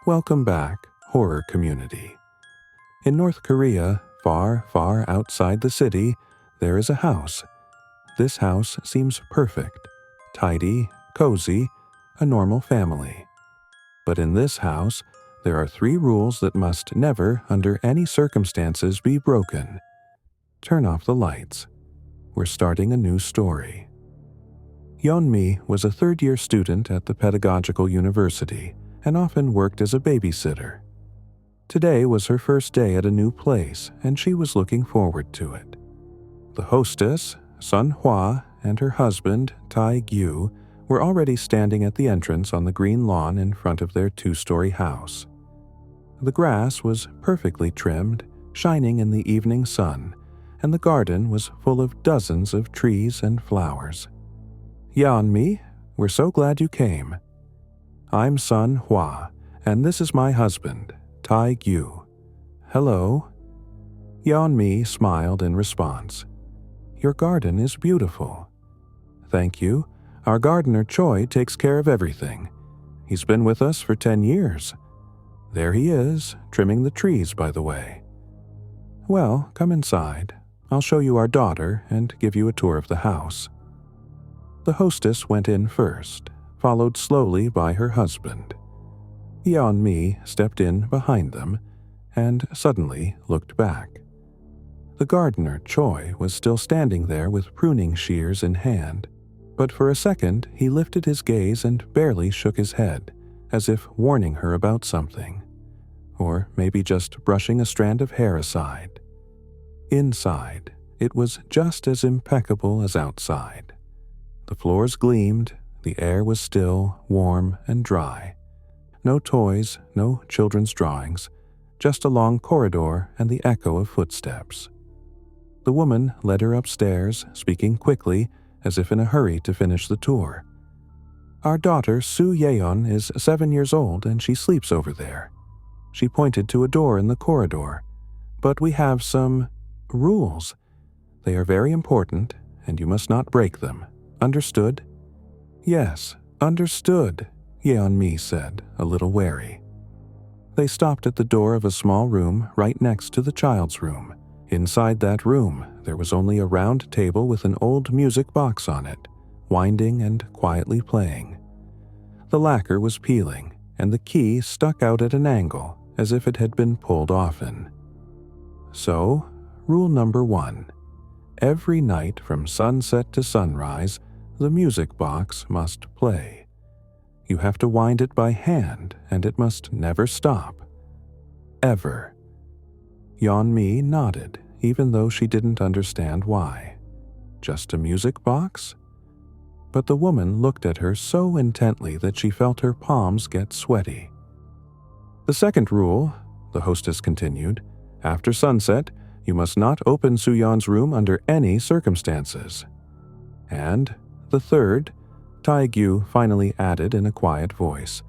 Welcome back, horror community. In North Korea, far, far outside the city, there is a house. This house seems perfect, tidy, cozy, a normal family. But in this house, there are 3 rules that must never, under any circumstances, be broken. Turn off the lights. We're starting a new story. Yeonmi was a third-year student at the Pedagogical University and often worked as a babysitter. Today was her first day at a new place, and she was looking forward to it. The hostess, Sun Hwa, and her husband, Tai Gyu, were already standing at the entrance on the green lawn in front of their 2-story house. The grass was perfectly trimmed, shining in the evening sun, and the garden was full of dozens of trees and flowers. Yeonmi, we're so glad you came. I'm Sun Hwa, and this is my husband, Tai Gyu. Hello. Yeonmi smiled in response. Your garden is beautiful. Thank you. Our gardener Choi takes care of everything. He's been with us for 10 years. There he is, trimming the trees, by the way. Well, come inside. I'll show you our daughter and give you a tour of the house. The hostess went in first, followed slowly by her husband. Yeonmi stepped in behind them and suddenly looked back. The gardener Choi was still standing there with pruning shears in hand, but for a second he lifted his gaze and barely shook his head, as if warning her about something, or maybe just brushing a strand of hair aside. Inside, it was just as impeccable as outside. The floors gleamed, the air was still, warm, and dry. No toys, no children's drawings, just a long corridor and the echo of footsteps. The woman led her upstairs, speaking quickly, as if in a hurry to finish the tour. Our daughter, Soo Yeon, is 7 years old and she sleeps over there. She pointed to a door in the corridor. But we have some rules. They are very important, and you must not break them. Understood? Yes, understood, Yeonmi said, a little wary. They stopped at the door of a small room right next to the child's room. Inside that room, there was only a round table with an old music box on it, winding and quietly playing. The lacquer was peeling, and the key stuck out at an angle, as if it had been pulled often. So, rule number 1. Every night from sunset to sunrise, the music box must play. You have to wind it by hand, and it must never stop. Ever. Yeonmi nodded, even though she didn't understand why. Just a music box? But the woman looked at her so intently that she felt her palms get sweaty. The second rule, the hostess continued, after sunset, you must not open Soo-yeon's room under any circumstances. And the third, Tae-gyu finally added in a quiet voice,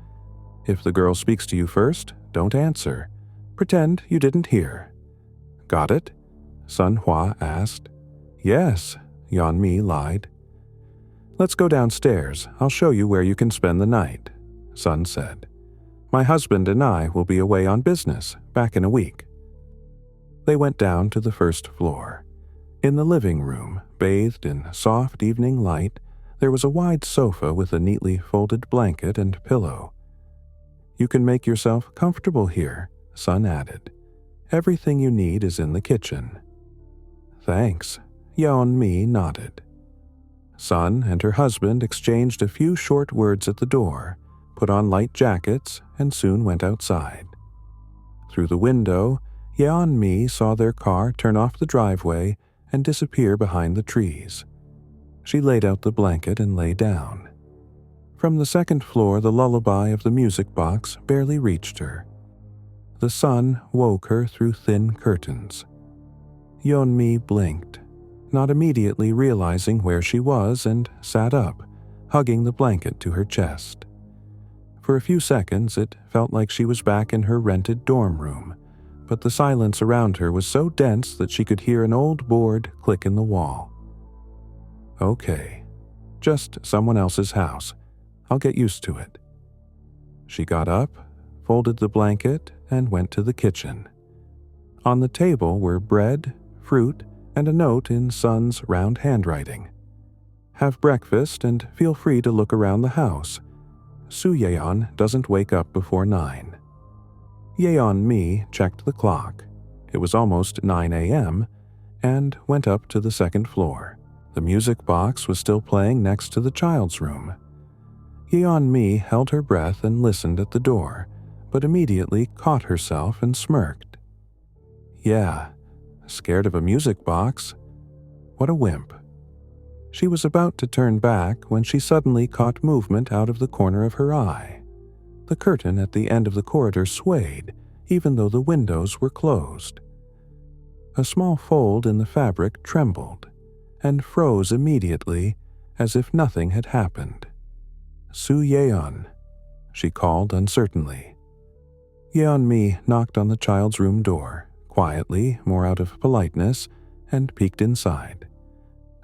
if the girl speaks to you first, don't answer. Pretend you didn't hear. Got it? Sun Hwa asked. Yes, Yeonmi lied. Let's go downstairs. I'll show you where you can spend the night, Sun said. My husband and I will be away on business, back in a week. They went down to the first floor. In the living room, bathed in soft evening light, there was a wide sofa with a neatly folded blanket and pillow. You can make yourself comfortable here, Sun added. Everything you need is in the kitchen. Thanks, Yeonmi nodded. Sun and her husband exchanged a few short words at the door, put on light jackets, and soon went outside. Through the window, Yeonmi saw their car turn off the driveway and disappear behind the trees. She laid out the blanket and lay down. From the second floor, the lullaby of the music box barely reached her. The sun woke her through thin curtains. Yeonmi blinked, not immediately realizing where she was, and sat up, hugging the blanket to her chest. For a few seconds, it felt like she was back in her rented dorm room, but the silence around her was so dense that she could hear an old board click in the wall. Okay, just someone else's house. I'll get used to it. She got up, folded the blanket, and went to the kitchen. On the table were bread, fruit, and a note in Son's round handwriting. "Have breakfast and feel free to look around the house. Su-yeon doesn't wake up before 9. Yeon-mi checked the clock. It was almost 9 a.m. and went up to the second floor. The music box was still playing next to the child's room. Yeon-mi held her breath and listened at the door, but immediately caught herself and smirked. Yeah, scared of a music box? What a wimp. She was about to turn back when she suddenly caught movement out of the corner of her eye. The curtain at the end of the corridor swayed, even though the windows were closed. A small fold in the fabric trembled and froze immediately as if nothing had happened. "Su-yeon," she called uncertainly. Yeon-mi knocked on the child's room door, quietly, more out of politeness, and peeked inside.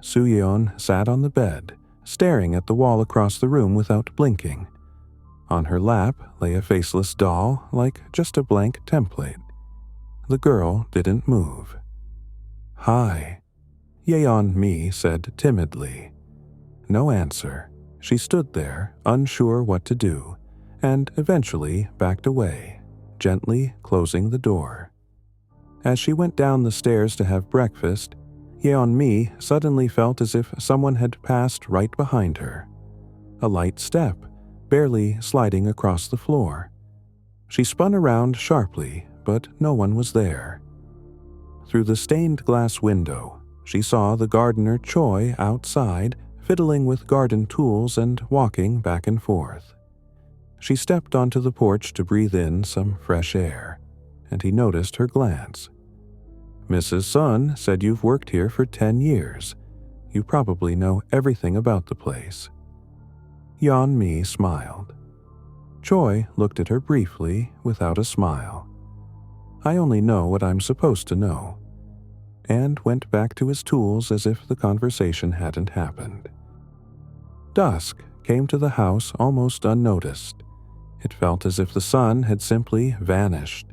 Su-yeon sat on the bed, staring at the wall across the room without blinking. On her lap lay a faceless doll, like just a blank template. The girl didn't move. "Hi," Yeon-mi said timidly. No answer. She stood there, unsure what to do, and eventually backed away, gently closing the door. As she went down the stairs to have breakfast, Yeon-mi suddenly felt as if someone had passed right behind her. A light step, barely sliding across the floor. She spun around sharply, but no one was there. Through the stained glass window, she saw the gardener Choi outside, fiddling with garden tools and walking back and forth. She stepped onto the porch to breathe in some fresh air, and he noticed her glance. "Mrs. Sun said you've worked here for 10 years. You probably know everything about the place." Yeon-mi smiled. Choi looked at her briefly without a smile. "I only know what I'm supposed to know," and went back to his tools as if the conversation hadn't happened. Dusk came to the house almost unnoticed. It felt as if the sun had simply vanished.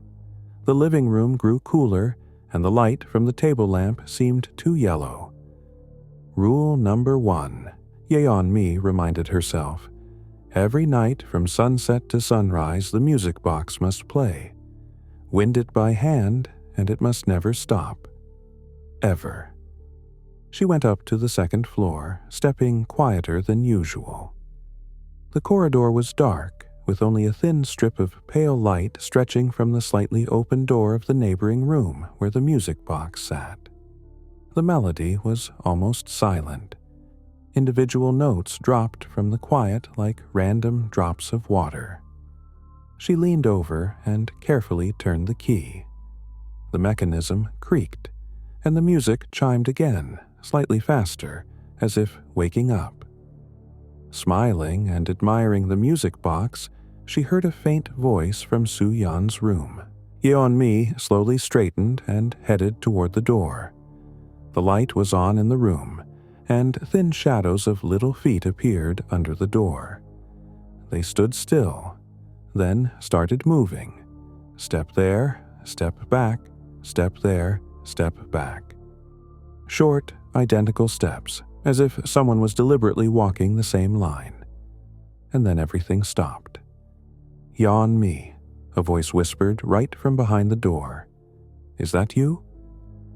The living room grew cooler, and the light from the table lamp seemed too yellow. Rule number 1, Yeon-mi reminded herself. Every night from sunset to sunrise the music box must play. Wind it by hand, and it must never stop. Ever. She went up to the second floor, stepping quieter than usual. The corridor was dark, with only a thin strip of pale light stretching from the slightly open door of the neighboring room where the music box sat. The melody was almost silent. Individual notes dropped from the quiet like random drops of water. She leaned over and carefully turned the key. The mechanism creaked, and the music chimed again, slightly faster, as if waking up. Smiling and admiring the music box, she heard a faint voice from Su-yeon's room. Yeon-mi slowly straightened and headed toward the door. The light was on in the room, and thin shadows of little feet appeared under the door. They stood still, then started moving. Step there, step back, step there, step back. Short, identical steps, as if someone was deliberately walking the same line. And then everything stopped. "Yeon-mi," a voice whispered right from behind the door. "Is that you?"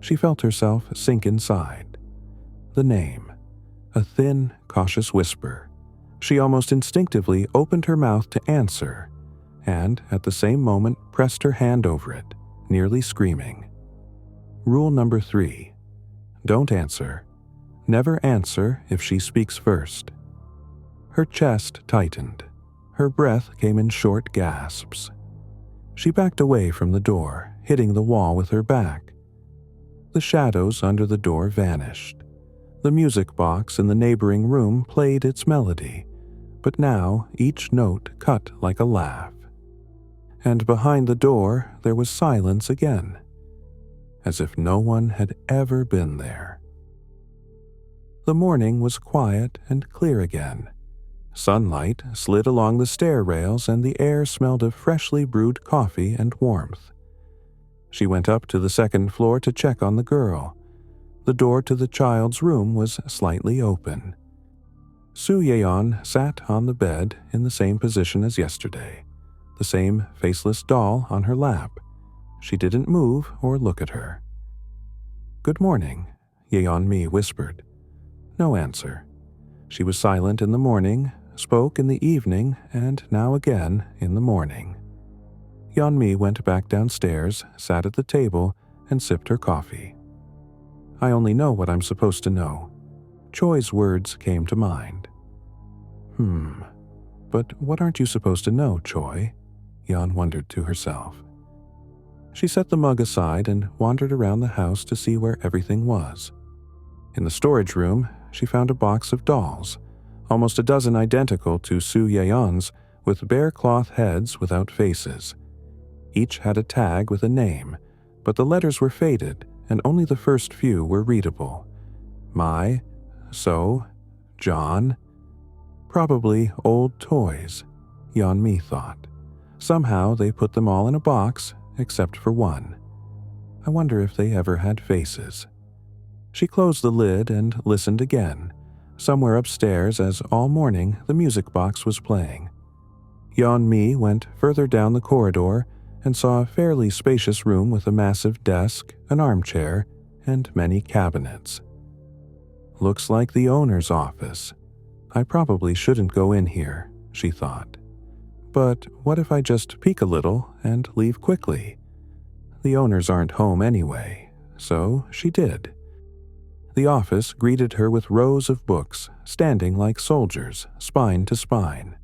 She felt herself sink inside. The name. A thin, cautious whisper. She almost instinctively opened her mouth to answer, and at the same moment pressed her hand over it, nearly screaming. Rule number 3. Don't answer. Never answer if she speaks first. Her chest tightened. Her breath came in short gasps. She backed away from the door, hitting the wall with her back. The shadows under the door vanished. The music box in the neighboring room played its melody, but now each note cut like a laugh. And behind the door there was silence again, as if no one had ever been there. The morning was quiet and clear again. Sunlight slid along the stair rails and the air smelled of freshly brewed coffee and warmth. She went up to the second floor to check on the girl. The door to the child's room was slightly open. Su Yeon sat on the bed in the same position as yesterday, the same faceless doll on her lap. She didn't move or look at her. "Good morning," Yeon-mi whispered. No answer. She was silent in the morning, spoke in the evening, and now again in the morning. Yeon-mi went back downstairs, sat at the table, and sipped her coffee. "I only know what I'm supposed to know." Choi's words came to mind. But what aren't you supposed to know, Choi?" Yeon wondered to herself. She set the mug aside and wandered around the house to see where everything was. In the storage room, she found a box of dolls, almost a dozen identical to Su Yeon's, with bare cloth heads without faces. Each had a tag with a name, but the letters were faded and only the first few were readable. Mai, So, John. Probably old toys, Yeon-mi thought. Somehow they put them all in a box, except for one. I wonder if they ever had faces. She closed the lid and listened again, somewhere upstairs as all morning the music box was playing. Yeon-mi went further down the corridor and saw a fairly spacious room with a massive desk, an armchair, and many cabinets. Looks like the owner's office. I probably shouldn't go in here, she thought. But what if I just peek a little and leave quickly? The owners aren't home anyway, so she did. The office greeted her with rows of books, standing like soldiers, spine to spine.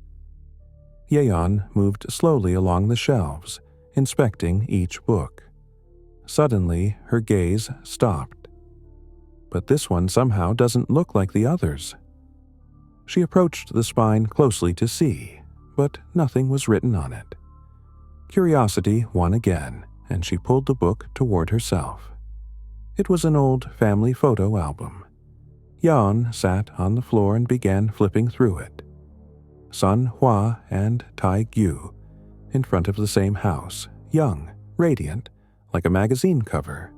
Yeon moved slowly along the shelves, inspecting each book. Suddenly, her gaze stopped. But this one somehow doesn't look like the others. She approached the spine closely to see, but nothing was written on it. Curiosity won again, and she pulled the book toward herself. It was an old family photo album. Yeon sat on the floor and began flipping through it. Sun Hwa and Tae-gyu, in front of the same house, young, radiant, like a magazine cover.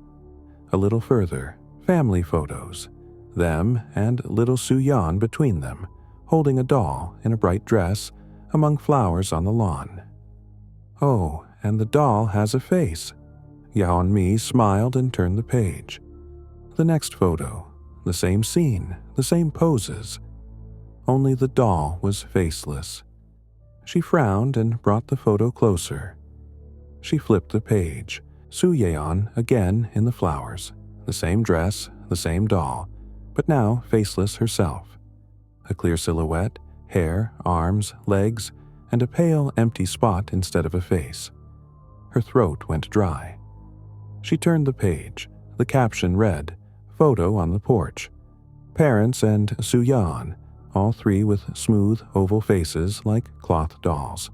A little further, family photos, them and little Su-yeon between them, holding a doll in a bright dress among flowers on the lawn. Oh, and the doll has a face. Yeon-mi smiled and turned the page. The next photo, the same scene, the same poses. Only the doll was faceless. She frowned and brought the photo closer. She flipped the page. Su-yeon again in the flowers, the same dress, the same doll, but now faceless herself. A clear silhouette, hair, arms, legs, and a pale, empty spot instead of a face. Her throat went dry. She turned the page. The caption read, "Photo on the porch. Parents and Su-yeon, all three with smooth, oval faces like cloth dolls."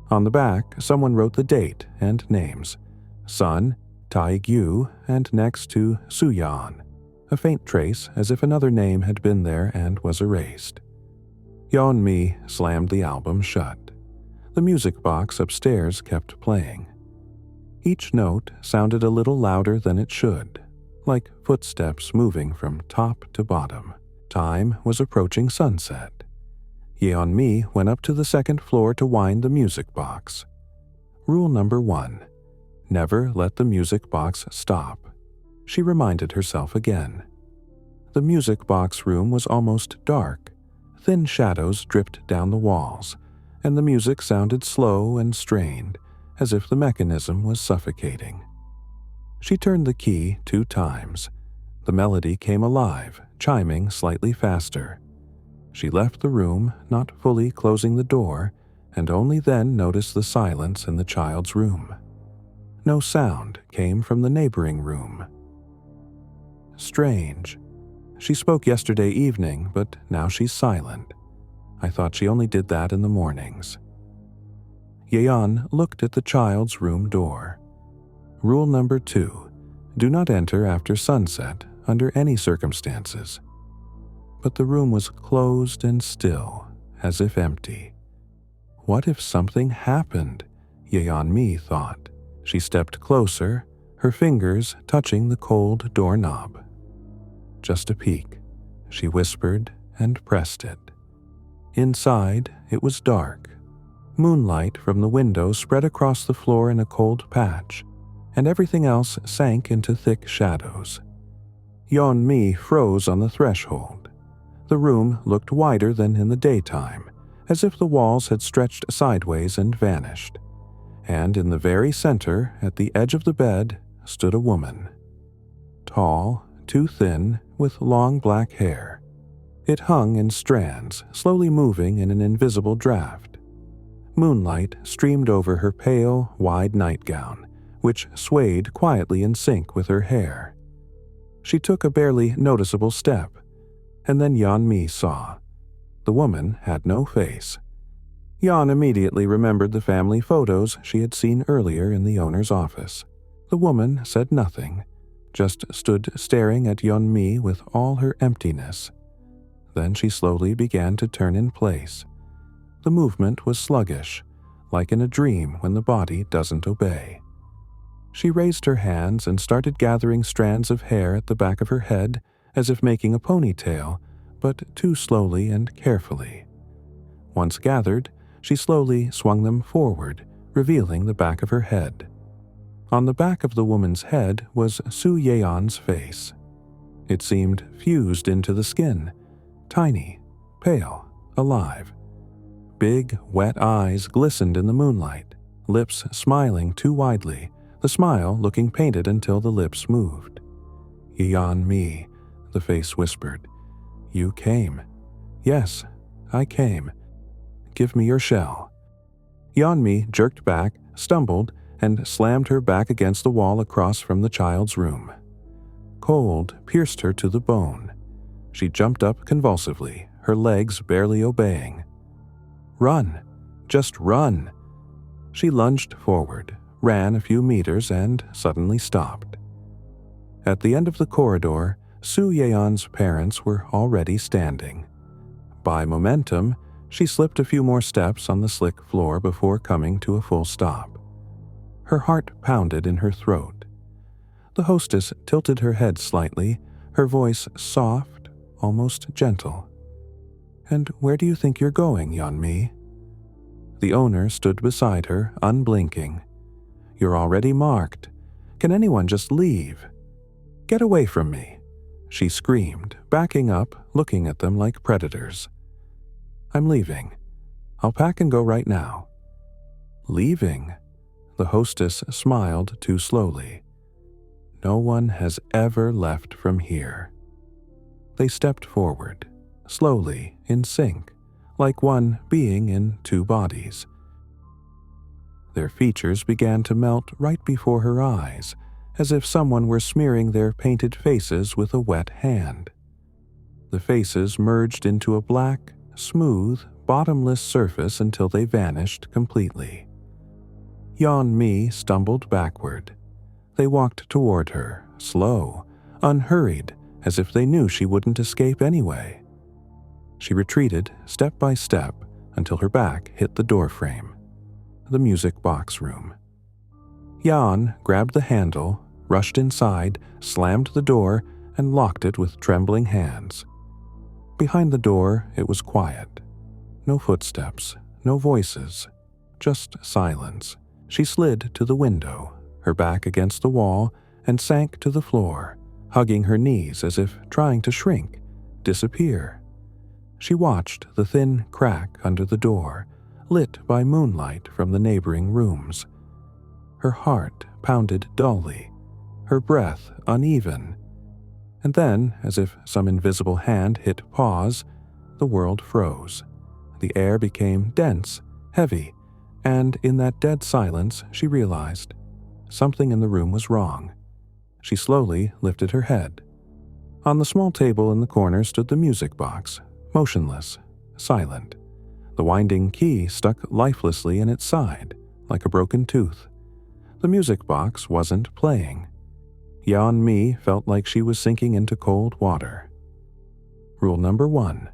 On the back, someone wrote the date and names. Sun, Tae-gyu, and next to Su-yeon. A faint trace as if another name had been there and was erased. Yeon-mi slammed the album shut. The music box upstairs kept playing. Each note sounded a little louder than it should, like footsteps moving from top to bottom. Time was approaching sunset. Yeon-mi went up to the second floor to wind the music box. Rule number 1. Never let the music box stop. She reminded herself again. The music box room was almost dark. Thin shadows dripped down the walls, and the music sounded slow and strained, as if the mechanism was suffocating. She turned the key 2 times. The melody came alive, chiming slightly faster. She left the room, not fully closing the door, and only then noticed the silence in the child's room. No sound came from the neighboring room. Strange. She spoke yesterday evening, but now she's silent. I thought she only did that in the mornings. Yeon looked at the child's room door. Rule number 2. Do not enter after sunset under any circumstances. But the room was closed and still, as if empty. What if something happened? Yeon-mi thought. She stepped closer, her fingers touching the cold doorknob. Just a peek, she whispered and pressed it. Inside, it was dark. Moonlight from the window spread across the floor in a cold patch, and everything else sank into thick shadows. Yeon-mi froze on the threshold. The room looked wider than in the daytime, as if the walls had stretched sideways and vanished. And in the very center, at the edge of the bed, stood a woman. Tall, too thin, with long black hair. It hung in strands, slowly moving in an invisible draft. Moonlight streamed over her pale, wide nightgown, which swayed quietly in sync with her hair. She took a barely noticeable step, and then Yeon-mi saw. The woman had no face. Yeon immediately remembered the family photos she had seen earlier in the owner's office. The woman said nothing, just stood staring at Yeon-mi with all her emptiness. Then she slowly began to turn in place. The movement was sluggish, like in a dream when the body doesn't obey. She raised her hands and started gathering strands of hair at the back of her head as if making a ponytail, but too slowly and carefully. Once gathered, she slowly swung them forward, revealing the back of her head. On the back of the woman's head was Soo Yeon's face. It seemed fused into the skin, tiny, pale, alive. Big, wet eyes glistened in the moonlight, lips smiling too widely, the smile looking painted until the lips moved. "Yeon-mi," the face whispered. "You came." "Yes, I came. Give me your shell." Yeon-mi jerked back, stumbled, and slammed her back against the wall across from the child's room. Cold pierced her to the bone. She jumped up convulsively, her legs barely obeying. "Run! Just run!" She lunged forward, ran a few meters, and suddenly stopped. At the end of the corridor, Soo Yeon's parents were already standing. By momentum, she slipped a few more steps on the slick floor before coming to a full stop. Her heart pounded in her throat. The hostess tilted her head slightly, her voice soft, almost gentle. "And where do you think you're going, Yeon-mi?" The owner stood beside her, unblinking. "You're already marked. Can anyone just leave?" "Get away from me," she screamed, backing up, looking at them like predators. "I'm leaving. I'll pack and go right now." "Leaving?" The hostess smiled too slowly. "No one has ever left from here." They stepped forward, slowly, in sync, like one being in two bodies. Their features began to melt right before her eyes, as if someone were smearing their painted faces with a wet hand. The faces merged into a black, smooth, bottomless surface until they vanished completely. Yeon-mi stumbled backward. They walked toward her, slow, unhurried, as if they knew she wouldn't escape anyway. She retreated step by step until her back hit the doorframe. The music box room. Yeon grabbed the handle, rushed inside, slammed the door, and locked it with trembling hands. Behind the door, it was quiet. No footsteps, no voices, just silence. She slid to the window, her back against the wall, and sank to the floor, hugging her knees as if trying to shrink, disappear. She watched the thin crack under the door, lit by moonlight from the neighboring rooms. Her heart pounded dully, her breath uneven. And then, as if some invisible hand hit pause, the world froze. The air became dense, heavy, and in that dead silence she realized something in the room was wrong. She slowly lifted her head. On the small table in the corner stood the music box, motionless, silent. The winding key stuck lifelessly in its side, like a broken tooth. The music box wasn't playing. Yeon-mi felt like she was sinking into cold water. Rule number 1.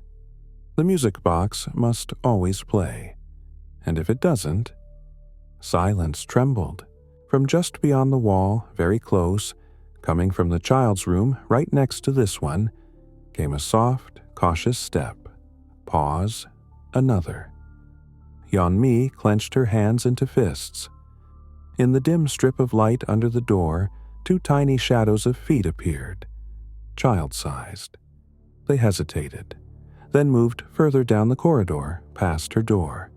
The music box must always play, and if it doesn't, silence trembled. From just beyond the wall, very close, coming from the child's room right next to this one, came a soft, cautious step. Pause, another. Yeonmi clenched her hands into fists. In the dim strip of light under the door, 2 tiny shadows of feet appeared, child-sized. They hesitated, then moved further down the corridor, past her door.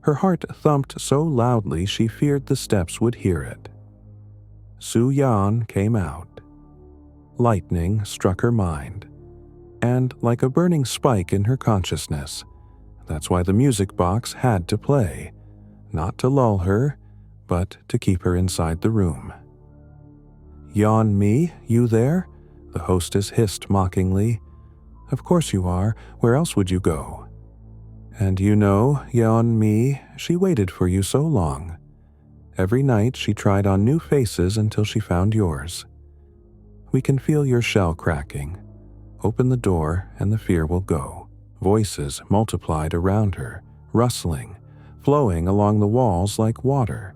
Her heart thumped so loudly she feared the steps would hear it. Soo Yan came out. Lightning struck her mind, and like a burning spike in her consciousness. That's why the music box had to play, not to lull her, but to keep her inside the room. Yeonmi, you there? The hostess hissed mockingly. Of course you are. Where else would you go? And you know, Yeonmi, she waited for you so long. Every night she tried on new faces until she found yours. We can feel your shell cracking. Open the door and the fear will go. Voices multiplied around her, rustling, flowing along the walls like water.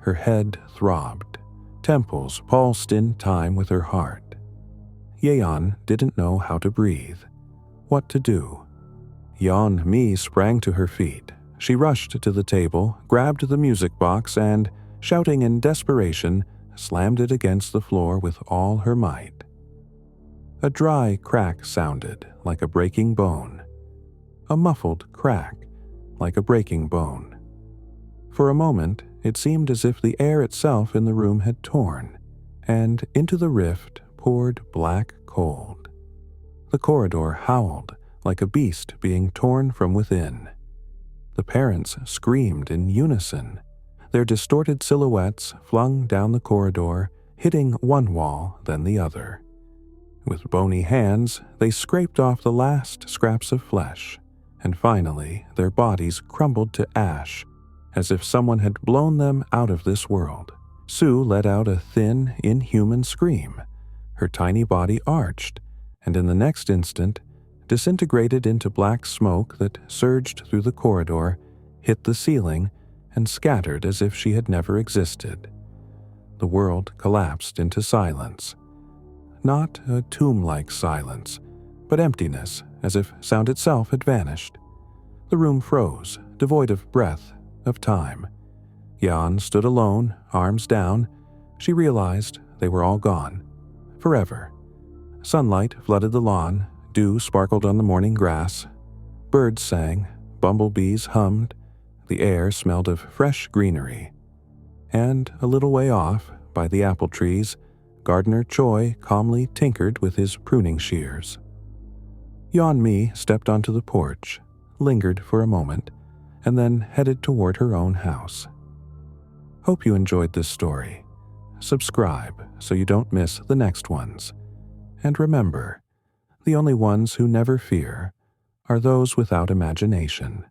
Her head throbbed. Temples pulsed in time with her heart. Yeon didn't know how to breathe, what to do. Yeonmi sprang to her feet. She rushed to the table, grabbed the music box, and, shouting in desperation, slammed it against the floor with all her might. A dry crack sounded, like a breaking bone. A muffled crack, like a breaking bone. For a moment, it seemed as if the air itself in the room had torn, and into the rift poured black cold. The corridor howled, like a beast being torn from within. The parents screamed in unison, their distorted silhouettes flung down the corridor, hitting one wall, then the other. With bony hands, they scraped off the last scraps of flesh, and finally their bodies crumbled to ash, as if someone had blown them out of this world. Sue let out a thin, inhuman scream. Her tiny body arched, and in the next instant, disintegrated into black smoke that surged through the corridor, hit the ceiling, and scattered as if she had never existed. The world collapsed into silence. Not a tomb-like silence, but emptiness, as if sound itself had vanished. The room froze, devoid of breath, of time. Yeon stood alone, arms down. She realized they were all gone. Forever. Sunlight flooded the lawn, dew sparkled on the morning grass. Birds sang, bumblebees hummed, the air smelled of fresh greenery. And a little way off, by the apple trees, Gardener Choi calmly tinkered with his pruning shears. Yeonmi stepped onto the porch, lingered for a moment, and then headed toward her own house. Hope you enjoyed this story. Subscribe so you don't miss the next ones. And remember, the only ones who never fear are those without imagination.